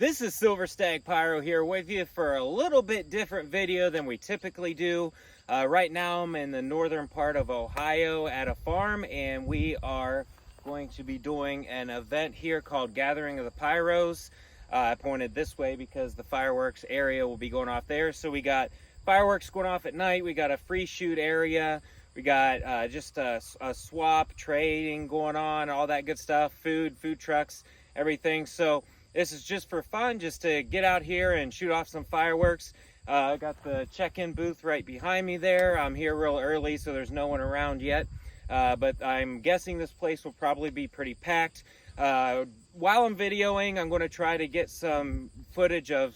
This is Silver Stag Pyro here with you for a little bit different video than we typically do. Right now I'm in the northern part of Ohio at a farm, and we are going to be doing an event here called Gathering of the Pyros. I pointed this way because the fireworks area will be going off there. So we got fireworks going off at night, we got a free shoot area, we got just a swap, trading going on, all that good stuff, food trucks, everything. So this is just for fun, just to get out here and shoot off some fireworks. I got the check-in booth right behind me there. I'm here real early, so there's no one around yet. But I'm guessing this place will probably be pretty packed. While I'm videoing, I'm going to try to get some footage of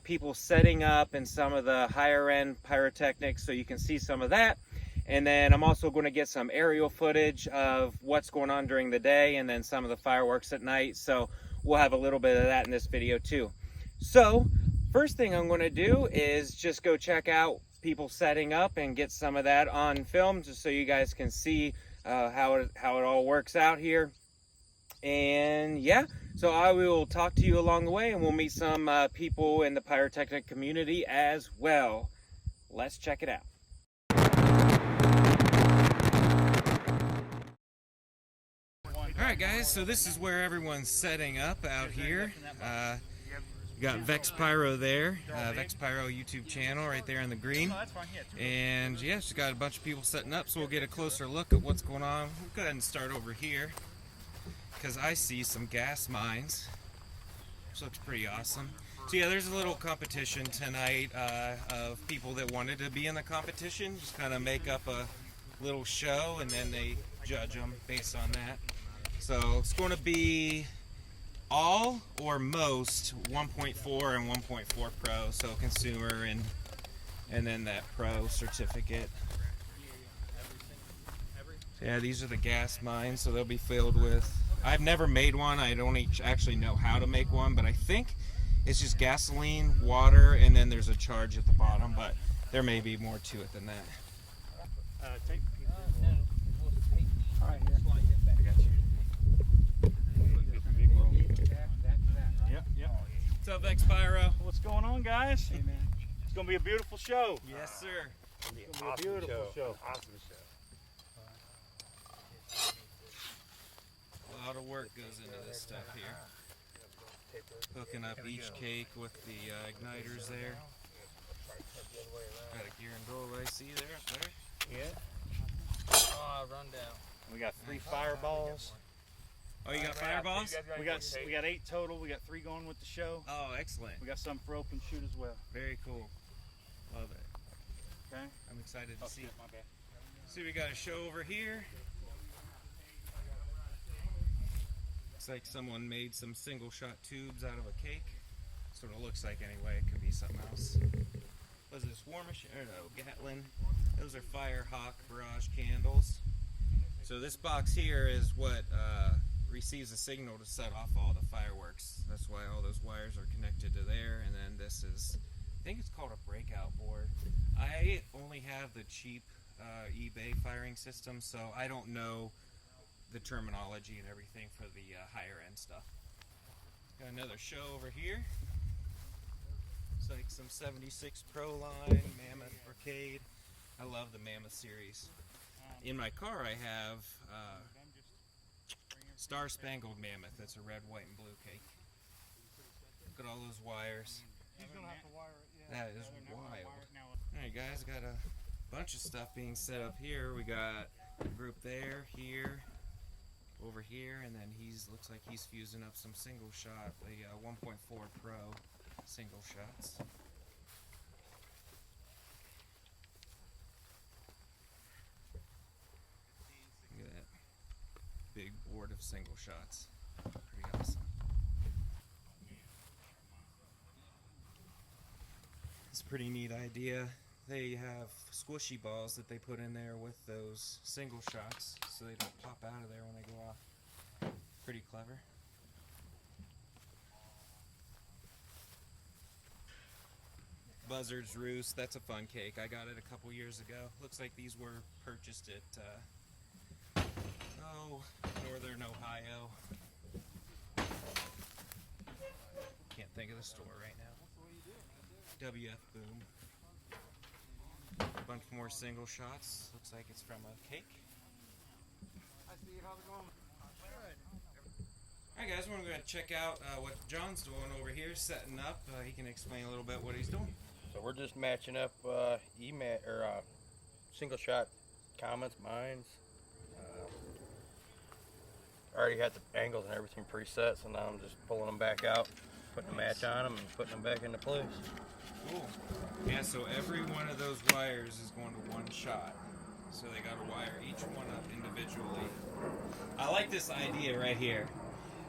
people setting up and some of the higher end pyrotechnics so you can see some of that. And then I'm also going to get some aerial footage of what's going on during the day and then some of the fireworks at night. So we'll have a little bit of that in this video too. So first thing I'm going to do is just go check out people setting up and get some of that on film, just so you guys can see how it all works out here. And yeah, so I will talk to you along the way, and we'll meet some people in the pyrotechnic community as well. Let's check it out. Alright guys, so this is where everyone's setting up out here. You got Vex Pyro there, Vex Pyro YouTube channel right there in the green. And yeah, just got a bunch of people setting up, so we'll get a closer look at what's going on. We'll go ahead and start over here, because I see some gas mines, which looks pretty awesome. So yeah, there's a little competition tonight of people that wanted to be in the competition. Just kind of make up a little show, and then they judge them based on that. So it's going to be all or most 1.4 and 1.4 Pro, so consumer and then that Pro certificate. So yeah, these are the gas mines, so they'll be filled with, I've never made one, I don't actually know how to make one, but I think it's just gasoline, water, and then there's a charge at the bottom, but there may be more to it than that. All right, here. I got you. Yep. What's up, Vex Pyro? What's going on, guys? Hey, man. It's gonna be a beautiful show. Yes, sir. It's gonna be a beautiful show. Awesome show. A lot of work goes into this stuff here. Hooking up each cake with the igniters there. Got a gear and goal I see there up there. Yeah. Oh, run down. We got 3 fireballs. Oh, you got fireballs? We got 8 total. We got 3 going with the show. Oh, excellent. We got some for open shoot as well. Very cool. Love it. Okay. I'm excited to see. My bad. See, we got a show over here. Looks like someone made some single shot tubes out of a cake. Sort of looks like anyway. It could be something else. Was it War Machine? Or no, Gatlin. Those are Firehawk barrage candles. So this box here is what receives a signal to set off all the fireworks. That's why all those wires are connected to there. And then this is, I think it's called a breakout board. I only have the cheap eBay firing system, so I don't know the terminology and everything for the higher end stuff. Got another show over here. It's like some 76 Pro line, Mammoth Arcade. I love the Mammoth series. In my car I have Star Spangled Mammoth. That's a red, white, and blue cake. Look at all those wires. That is wild. Alright guys, got a bunch of stuff being set up here. We got a group there, here, over here, and then looks like he's fusing up some single shot, the 1.4 Pro single shots. Look at that big board of single shots. Pretty awesome. It's a pretty neat idea. They have squishy balls that they put in there with those single shots so they don't pop out of there when they go off. Pretty clever. Buzzard's Roost, that's a fun cake. I got it a couple years ago. Looks like these were purchased at Northern Ohio. Can't think of the store right now. WF Boom. A bunch more single shots. Looks like it's from a cake. Hi Steve, how's it going? Alright guys, we're going to check out what John's doing over here, setting up. He can explain a little bit what he's doing. So we're just matching up single shot comments, mines. I already had the angles and everything preset, so now I'm just pulling them back out, putting a match on them, and putting them back into place. Cool. Yeah, so every one of those wires is going to one shot. So they got to wire each one up individually. I like this idea right here.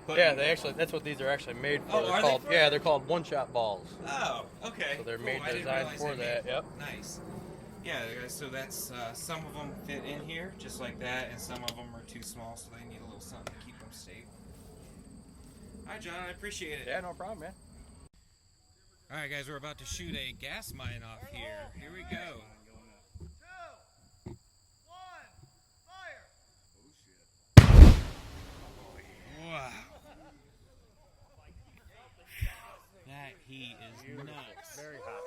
Yeah, that's what these are actually made for. Oh, are they for? Yeah, they're called one-shot balls. Oh, okay. So they're cool. made designed for that. Yep. Nice. Yeah, so that's some of them fit in here just like that, and some of them are too small, so they need a little something to keep them stable. All right, John, I appreciate it. Yeah, no problem, man. All right, guys, we're about to shoot a gas mine off here. Here we go. 2, 1, fire! Wow. That heat is nuts. Very hot.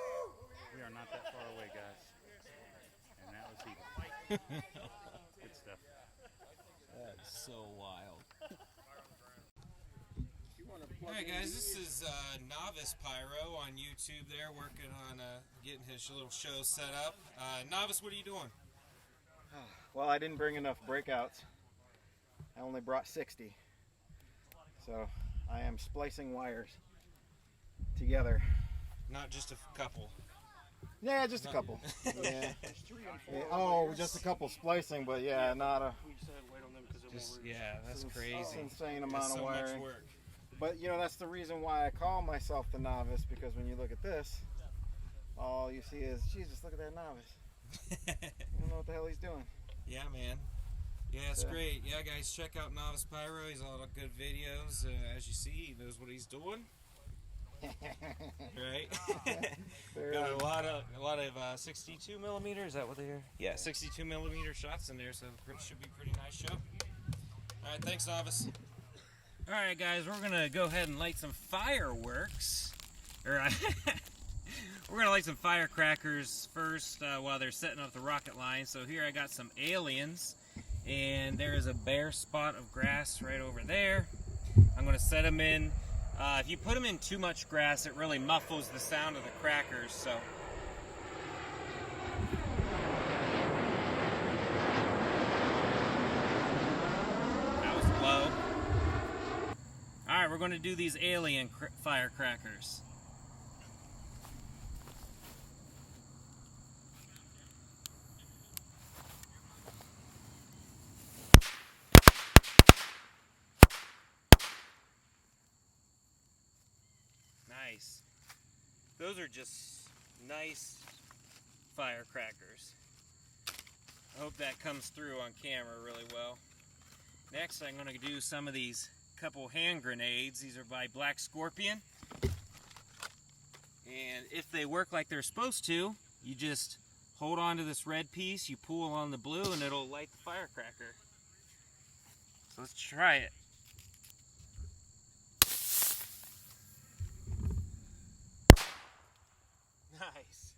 We are not that far away, guys. And that was heat. Good stuff. That's so wild. Alright guys, this is Novice Pyro on YouTube there, working on getting his little show set up. Novice, what are you doing? Well, I didn't bring enough breakouts. I only brought 60. So I am splicing wires together. Not just a couple. Yeah, just a couple. Yeah. Yeah. Oh, just a couple splicing, but yeah, not a We just had to wait on them because it Just, won't yeah, that's it's crazy. insane That's amount of so wiring. much work. But you know, that's the reason why I call myself the novice, because when you look at this, all you see is, Jesus, look at that novice. You don't know what the hell he's doing. Yeah, man. Yeah, it's Yeah. great. Yeah, guys, check out Novice Pyro. He's all the good videos. As you see, he knows what he's doing. Right? Got a lot of 62 millimeter. Is that what they're? Yeah, 62 millimeter shots in there, so it should be a pretty nice show. All right, thanks, Novice. All right, guys, we're gonna go ahead and light some fireworks. We're gonna light some firecrackers first while they're setting up the rocket line. So here I got some aliens, and there is a bare spot of grass right over there. I'm gonna set them in. If you put them in too much grass, it really muffles the sound of the crackers. So. That was low. All right, we're going to do these alien firecrackers. Nice. Those are just nice firecrackers. I hope that comes through on camera really well. Next, I'm going to do some of these couple hand grenades. These are by Black Scorpion. And if they work like they're supposed to, you just hold on to this red piece, you pull on the blue, and it'll light the firecracker. So let's try it. Nice.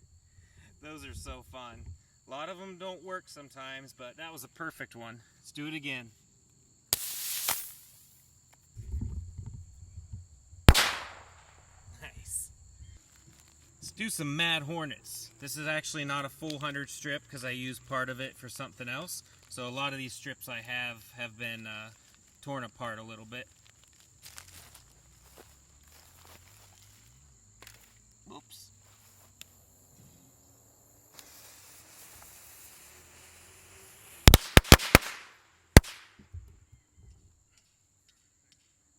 Those are so fun. A lot of them don't work sometimes, but that was a perfect one. Let's do it again. Nice. Let's do some Mad Hornets. This is actually not a full 100 strip because I used part of it for something else. So a lot of these strips I have been torn apart a little bit. Oops.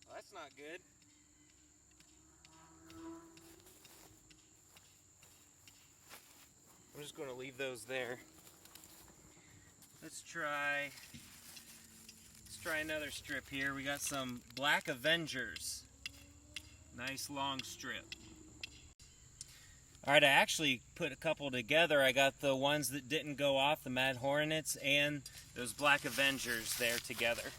Well, that's not good. I'm just going to leave those there. Let's try another strip here. We got some Black Avengers. Nice long strip. Alright, I actually put a couple together. I got the ones that didn't go off, the Mad Hornets, and those Black Avengers there together.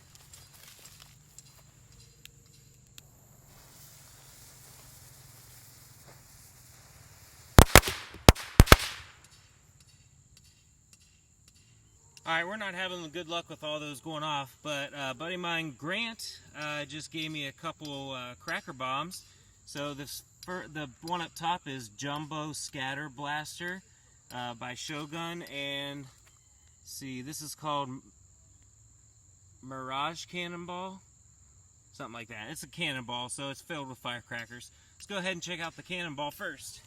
All right, we're not having good luck with all those going off, but a buddy of mine, Grant, just gave me a couple cracker bombs. So the one up top is Jumbo Scatter Blaster by Shogun, and see, this is called Mirage Cannonball, something like that. It's a cannonball, so it's filled with firecrackers. Let's go ahead and check out the cannonball first.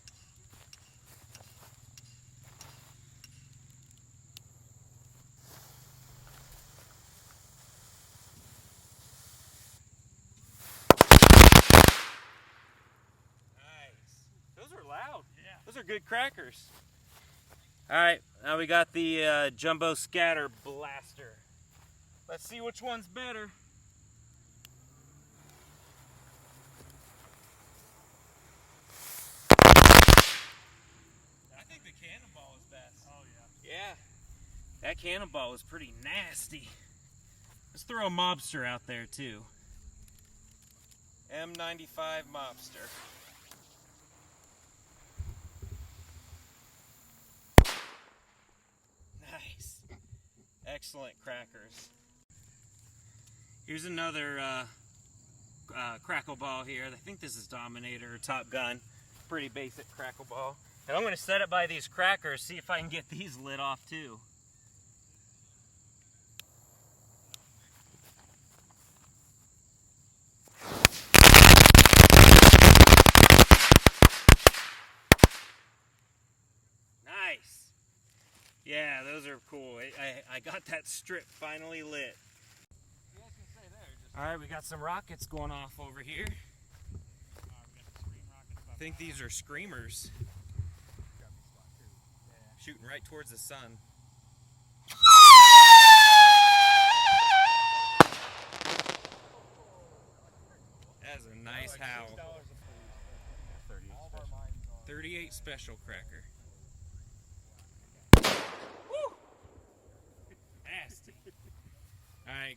Those are loud. Yeah. Those are good crackers. All right, now we got the Jumbo Scatter Blaster. Let's see which one's better. I think the cannonball is best. Oh yeah. Yeah. That cannonball is pretty nasty. Let's throw a mobster out there too. M95 mobster. Nice. Excellent crackers. Here's another crackle ball here. I think this is Dominator or Top Gun. Pretty basic crackle ball. And I'm going to set it by these crackers, see if I can get these lit off too. Nice. Yeah, those are cool. I got that strip finally lit. All right, we got some rockets going off over here. I think these are screamers. Shooting right towards the sun. That's a nice howl. 38 special cracker. Woo! Nasty. All right,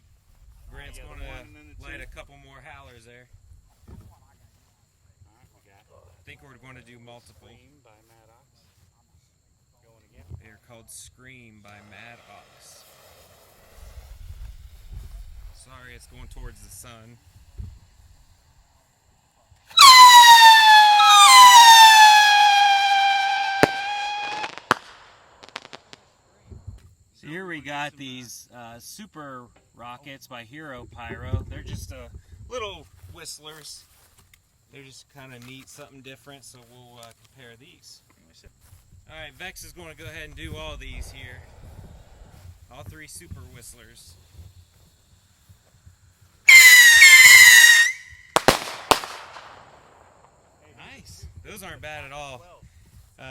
Grant's going to light a couple more howlers there. I think we're going to do multiple. They're called Scream by Mad Ox. Sorry, it's going towards the sun. So here we got these super rockets by Hero Pyro. They're just little whistlers. They're just kind of neat, something different, so we'll compare these. Alright, Vex is going to go ahead and do all these here. All three super whistlers. Nice. Those aren't bad at all.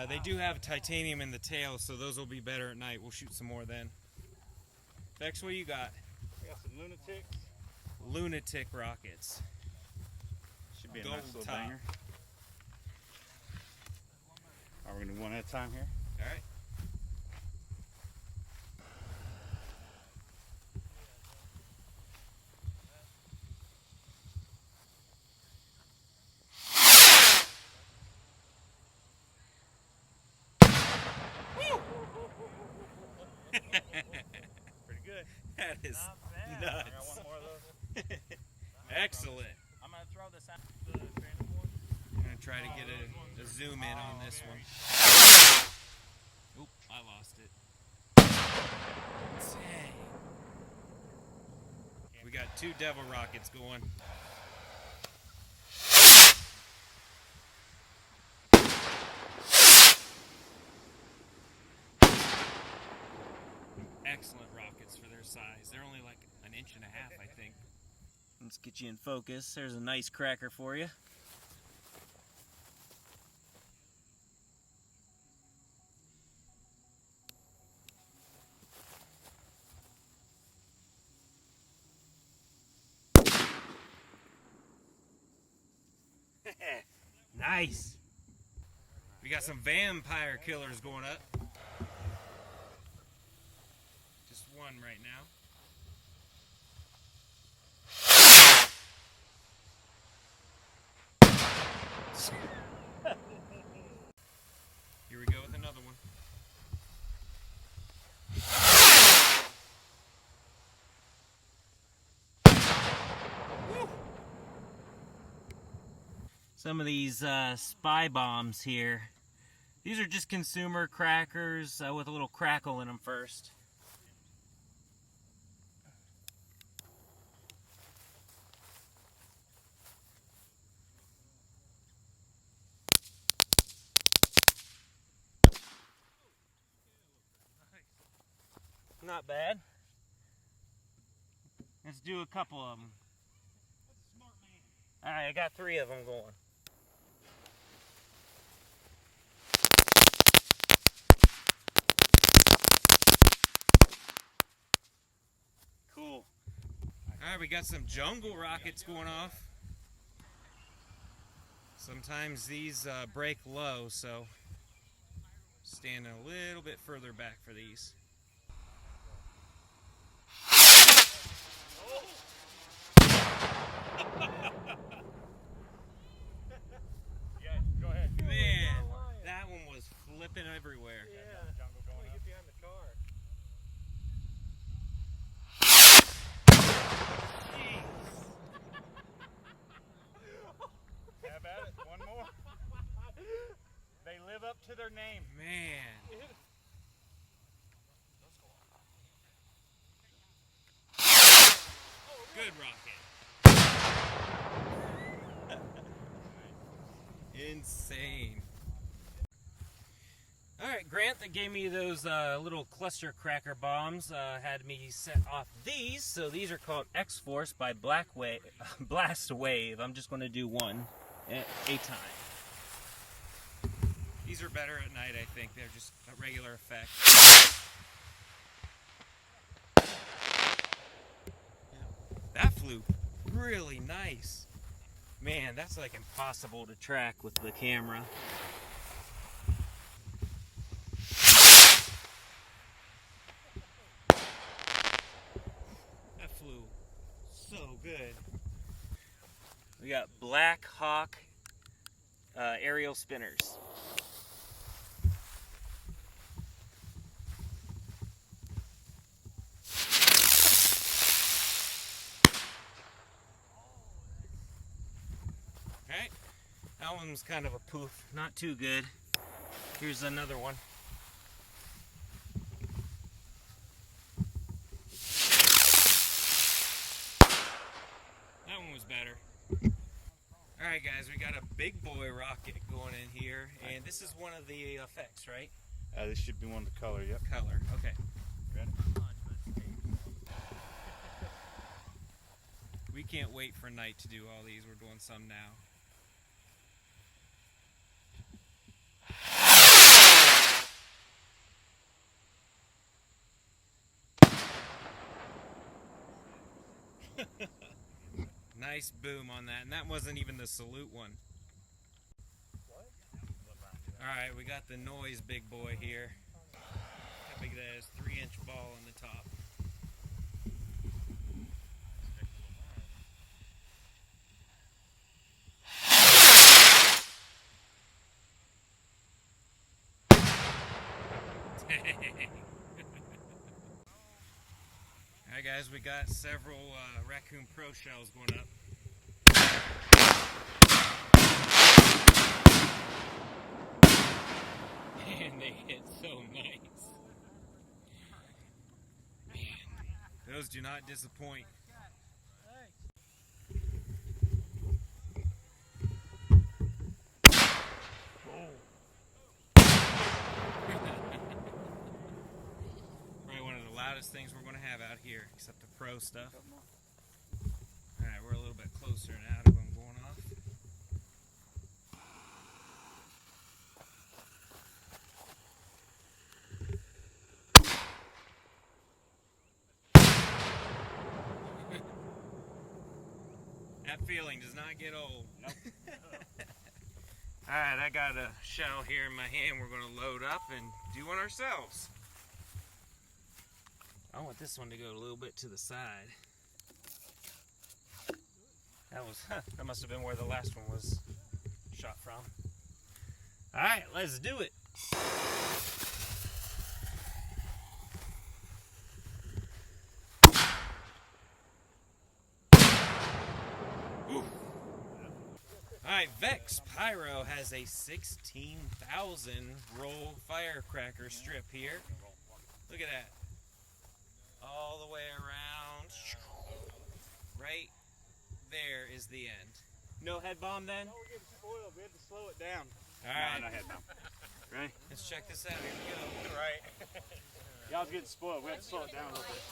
They do have titanium in the tail, so those will be better at night. We'll shoot some more then. Vex, what do you got? We got some Lunatics. Lunatic rockets. Should be a Gold nice little top. banger. Are we going to do one at a time here? Alright. Pretty good. That is I nuts. got one more of those. Excellent. I'm going to throw this out. I'm going to try to get a zoom in on this one. Oop, I lost it. Dang. We got two devil rockets going. Excellent rockets for their size. They're only like 1.5 inches, I think. Let's get you in focus. There's a nice cracker for you. Nice. We got some vampire killers going up. Just one right now. Here we go with another one. some of these spy bombs here. These are just consumer crackers with a little crackle in them first. Not bad. Let's do a couple of them. All right, I got 3 of them going. Cool. All right, we got some jungle rockets going off. Sometimes these break low, so standing a little bit further back for these. Yeah, go ahead. Man, that one was flipping everywhere. Yeah. Jungle going up. Get behind the car. Have at it. One more. They live up to their name. Man. Good rocket. Insane. Alright, Grant that gave me those little cluster cracker bombs had me set off these. So these are called X-Force by Blast Wave. I'm just going to do one at a time. These are better at night, I think. They're just a regular effect. That flew really nice. Man, that's like impossible to track with the camera. That flew so good. We got Black Hawk aerial spinners. Alright, that one was kind of a poof, not too good. Here's another one. That one was better. Alright guys, we got a big boy rocket going in here, and this is one of the effects, right? This should be one of the color, yep. Color, okay. Ready? We can't wait for night to do all these. We're doing some now. Nice boom on that, and that wasn't even the salute one. Alright, we got the noise big boy here. How big that is? 3-inch ball on the top. Alright guys, we got several Raccoon Pro shells going up. Man, they hit so nice. Man, those do not disappoint. Probably one of the loudest things we're going to have out here, except the pro stuff. Alright, we're a little bit closer now to them going off. That feeling does not get old. Nope. Alright, I got a shell here in my hand we're going to load up and do one ourselves. I want this one to go a little bit to the side. That must have been where the last one was shot from. Alright, let's do it. Alright, Vex Pyro has a 16,000 roll firecracker strip here. Look at that. All the way around. Right there is the end. No head bomb then? Oh, we're getting spoiled. We had to slow it down. Alright. No head bomb. Ready? Let's check this out. Here we go. Right. Y'all was getting spoiled. We had to slow it down a little bit.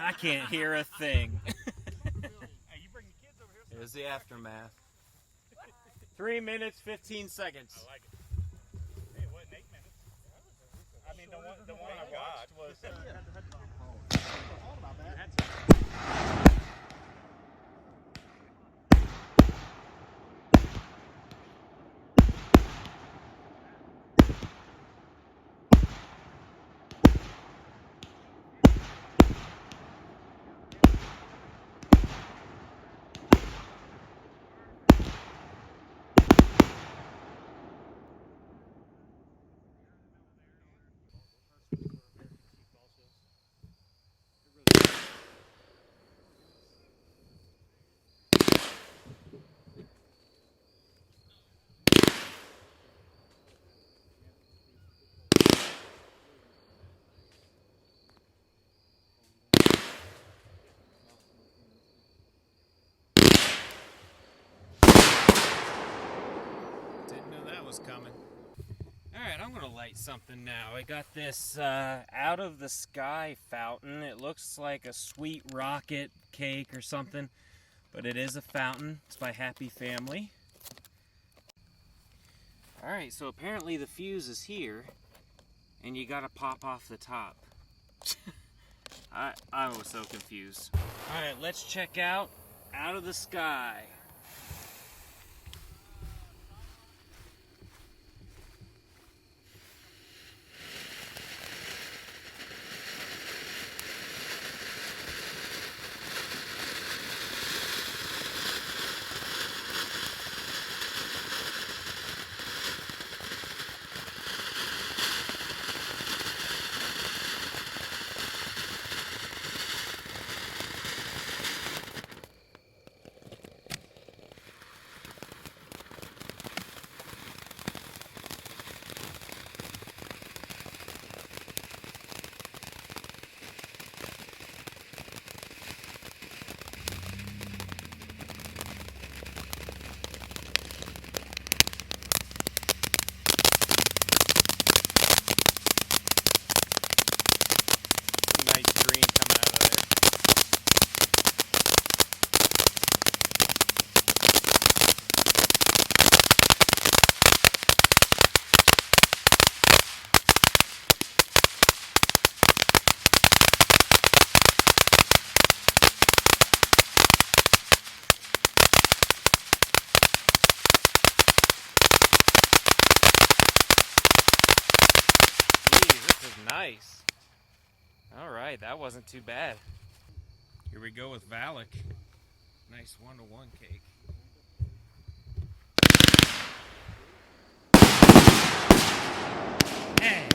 I can't hear a thing. Hey, you bring the kids over here. Here's the aftermath. 3 minutes, 15 seconds. I like it. Hey, it wasn't 8 minutes. I mean, the one I watched was. Didn't know that was coming. Alright, I'm gonna light something now. I got this out of the sky fountain. It looks like a sweet rocket cake or something, but it is a fountain. It's by Happy Family. Alright, so apparently the fuse is here, and you gotta pop off the top. I was so confused. Alright, let's check out of the sky. Nice. Alright, that wasn't too bad. Here we go with Valak. Nice 1-to-1 cake. Hey.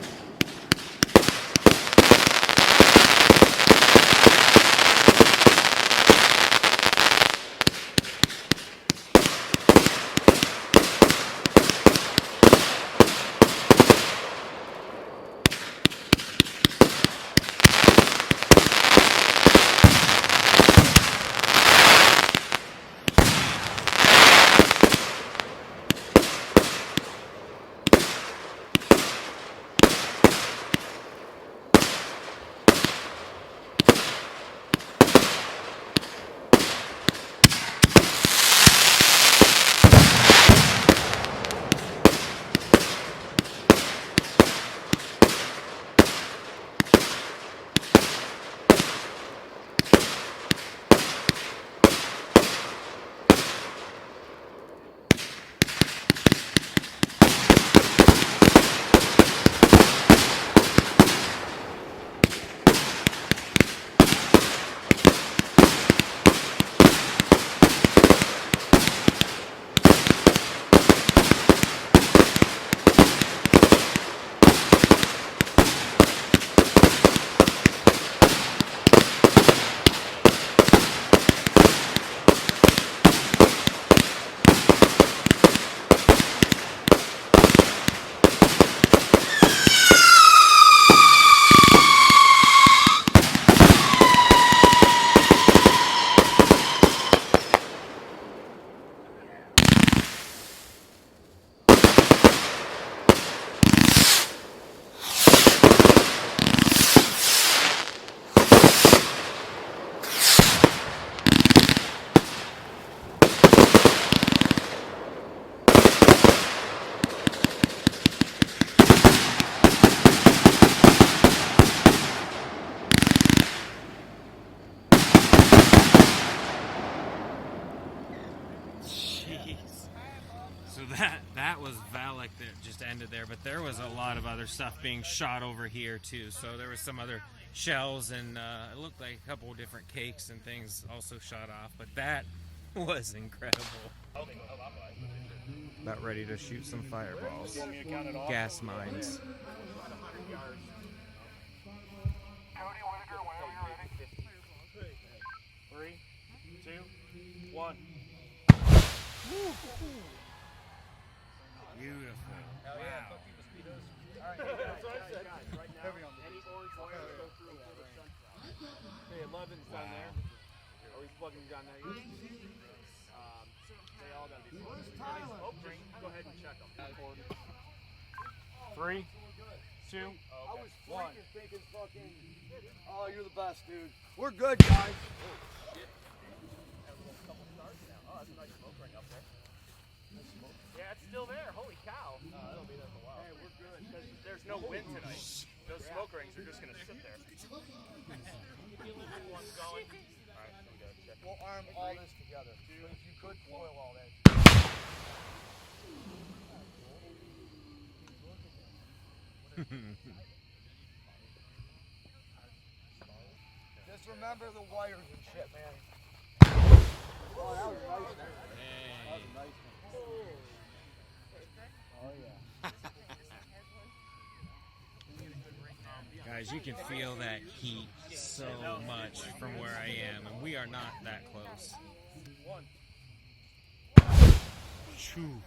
So that was Valak that just ended there, but there was a lot of other stuff being shot over here too. So there was some other shells, and it looked like a couple of different cakes and things also shot off, but that was incredible. About ready to shoot some fireballs. Gas mines. Three, two, one. Beautiful. Hell yeah. Wow. That's what I said. Right now, any orange wires go through it. Okay, 11's down there. Are we plugging down there? They all gotta be plugged. Go ahead and check them. 3, 2, I was 1. thinking fucking, oh, you're the best, dude. We're good, guys. Yeah, it's still there. Holy cow. It'll be there for a while. Hey, we're good. There's no wind tonight. Those smoke rings are just going to sit there. One's going. All right, we got to check. We'll arm all this together. But if you could foil all that. Just remember the wires and shit, man. Oh, that was nice. That was a nice one. Oh, yeah. Guys, you can feel that heat so much from where I am, and we are not that close. Phew.